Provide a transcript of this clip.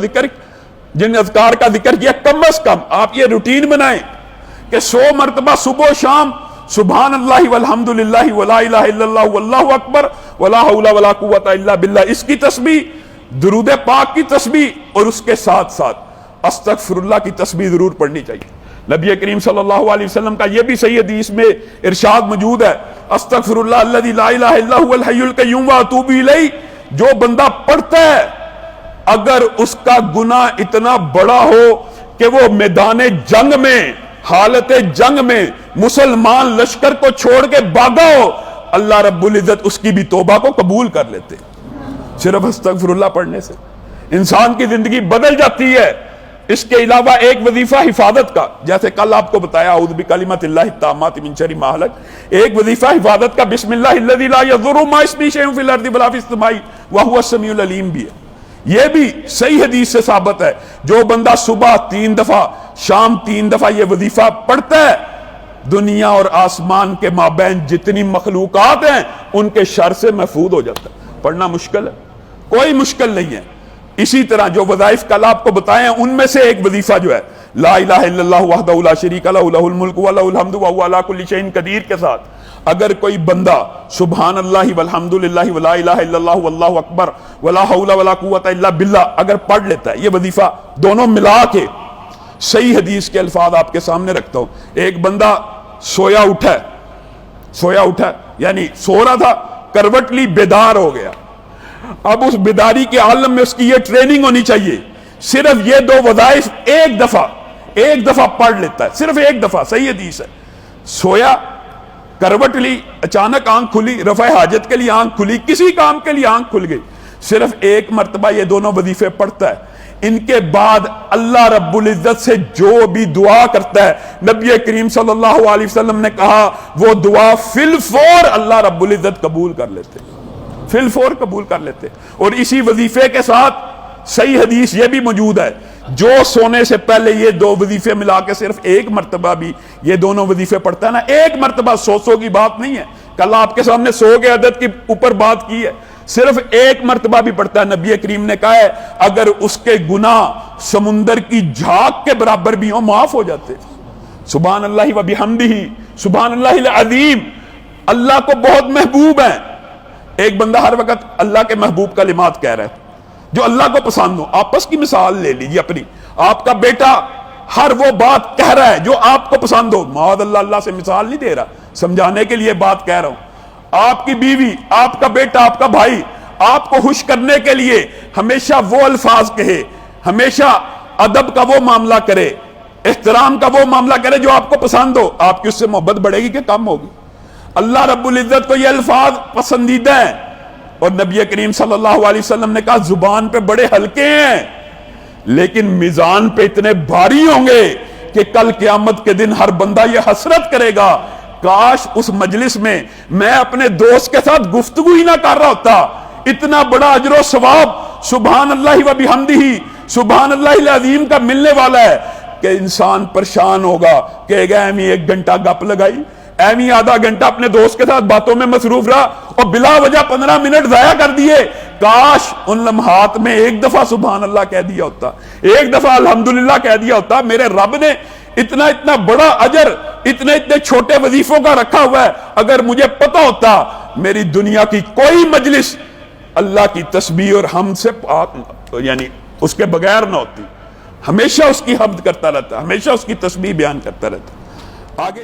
ذکر جن اذکار کا ذکر کیا کم از کم آپ یہ روٹین بنائیں کہ 100 مرتبہ صبح و شام سبحان اللہ والحمد للہ ولا الہ الا اللہ واللہ اکبر ولا حول ولا قوت الا باللہ، اس کی تسبیح، درود پاک کی تسبیح، اور اس کے ساتھ ساتھ استغفر اللہ کی تسبیح ضرور پڑھنی چاہیے۔ نبی کریم صلی اللہ علیہ وسلم کا یہ بھی صحیح حدیث میں ارشاد موجود ہے، استغفر اللہ الذی لا الہ الا هو الحی القیوم واتوب الیہ، جو بندہ پڑھتا ہے اگر اس کا گناہ اتنا بڑا ہو کہ وہ میدان جنگ میں، حالت جنگ میں مسلمان لشکر کو چھوڑ کے بھاگا ہو، اللہ رب العزت اس کی بھی توبہ کو قبول کر لیتے۔ صرف استغفر اللہ پڑھنے سے انسان کی زندگی بدل جاتی ہے۔ اس کے علاوہ ایک وظیفہ حفاظت کا، جیسے کل آپ کو بتایا اعوذ بکلمات اللہ التامات من شر ما خلق، ایک وظیفہ حفاظت کا بسم اللہ الذی لا یضر مع اسمہ شیء فی الارض ولا فی السماء وہو السمیع العلیم بھی ہے۔ یہ بھی صحیح حدیث سے ثابت ہے، جو بندہ صبح 3 دفعہ شام 3 دفعہ یہ وظیفہ پڑھتا ہے، دنیا اور آسمان کے مابین جتنی مخلوقات ہیں ان کے شر سے محفوظ ہو جاتا ہے۔ پڑھنا مشکل ہے؟ کوئی مشکل نہیں ہے۔ اسی طرح جو وظائف کل آپ کو بتائے ہیں ان میں سے ایک وظیفہ جو ہے لا الہ الا اللہ وحدہ لا شریک لہ لہ الملک ولہ الحمد وہو علی کل شیء قدیر کے ساتھ اگر کوئی بندہ سبحان اللہ والحمد للہ ولا الہ الا اللہ واللہ اکبر ولا حول ولا قوت الا باللہ اگر پڑھ لیتا ہے، یہ وظیفہ دونوں ملا کے، صحیح حدیث کے الفاظ آپ کے سامنے رکھتا ہوں، ایک بندہ سویا اٹھا یعنی سو رہا تھا، کروٹ لی، بیدار ہو گیا۔ اب اس بیداری کے عالم میں اس کی یہ ٹریننگ ہونی چاہیے، صرف یہ 2 وظائف ایک دفعہ پڑھ لیتا ہے، صرف ایک دفعہ، صحیح حدیث ہے۔ سویا، کروٹ لی، اچانک آنکھ کھلی، رفع حاجت کے لیے آنکھ کھلی، کسی کام کے لیے آنکھ کھل گئی، صرف ایک مرتبہ یہ دونوں وظیفے پڑھتا ہے، ان کے بعد اللہ رب العزت سے جو بھی دعا کرتا ہے، نبی کریم صلی اللہ علیہ وسلم نے کہا وہ دعا فی الفور اللہ رب العزت قبول کر لیتے، فی الفور قبول کر لیتے۔ اور اسی وظیفے کے ساتھ صحیح حدیث یہ بھی موجود ہے، جو سونے سے پہلے یہ 2 وظیفے ملا کے صرف ایک مرتبہ بھی یہ دونوں وظیفے پڑھتا ہے نا، ایک مرتبہ 100 کی بات نہیں ہے، کل آپ کے سامنے 100 کے عدد کے اوپر بات کی ہے، صرف ایک مرتبہ بھی پڑھتا ہے، نبی کریم نے کہا ہے اگر اس کے گناہ سمندر کی جھاگ کے برابر بھی ہوں معاف ہو جاتے۔ سبحان اللہ و بحمدہ، سبحان اللہ العظیم، اللہ کو بہت محبوب ہے۔ ایک بندہ ہر وقت اللہ کے محبوب کلمات کہہ رہا ہے جو اللہ کو پسند ہو۔ آپس کی مثال لے لیجیے اپنی، آپ کا بیٹا ہر وہ بات کہہ رہا ہے جو آپ کو پسند ہو، معاذ اللہ، اللہ سے مثال نہیں دے رہا، سمجھانے کے لیے بات کہہ رہا ہوں۔ آپ کی بیوی، آپ کا بیٹا، آپ کا بھائی آپ کو خوش کرنے کے لیے ہمیشہ وہ الفاظ کہے، ہمیشہ ادب کا وہ معاملہ کرے، احترام کا وہ معاملہ کرے جو آپ کو پسند ہو، آپ کی اس سے محبت بڑھے گی کہ کم ہوگی؟ اللہ رب العزت کو یہ الفاظ پسندیدہ ہیں، اور نبی کریم صلی اللہ علیہ وسلم نے کہا زبان پہ بڑے ہلکے ہیں لیکن میزان پہ اتنے بھاری ہوں گے کہ کل قیامت کے دن ہر بندہ یہ حسرت کرے گا کاش اس مجلس میں میں اپنے دوست کے ساتھ گفتگو ہی نہ کر رہا ہوتا۔ اتنا بڑا اجر و ثواب سبحان اللہ و بحمدہ، سبحان اللہ العظیم کا ملنے والا ہے کہ انسان پریشان ہوگا کہ ایمی 1 گھنٹہ گپ لگائی، ایمی آدھا گھنٹہ اپنے دوست کے ساتھ باتوں میں مصروف رہا اور بلا وجہ 15 منٹ ضائع کر دیے۔ کاش ان لمحات میں 1 دفعہ سبحان اللہ کہہ دیا ہوتا، 1 دفعہ الحمدللہ کہہ دیا ہوتا۔ میرے رب نے اتنا بڑا اجر اتنے چھوٹے وظیفوں کا رکھا ہوا ہے، اگر مجھے پتا ہوتا میری دنیا کی کوئی مجلس اللہ کی تسبیح اور حمد سے یعنی اس کے بغیر نہ ہوتی، ہمیشہ اس کی حمد کرتا رہتا، ہمیشہ اس کی تسبیح بیان کرتا رہتا۔ آگے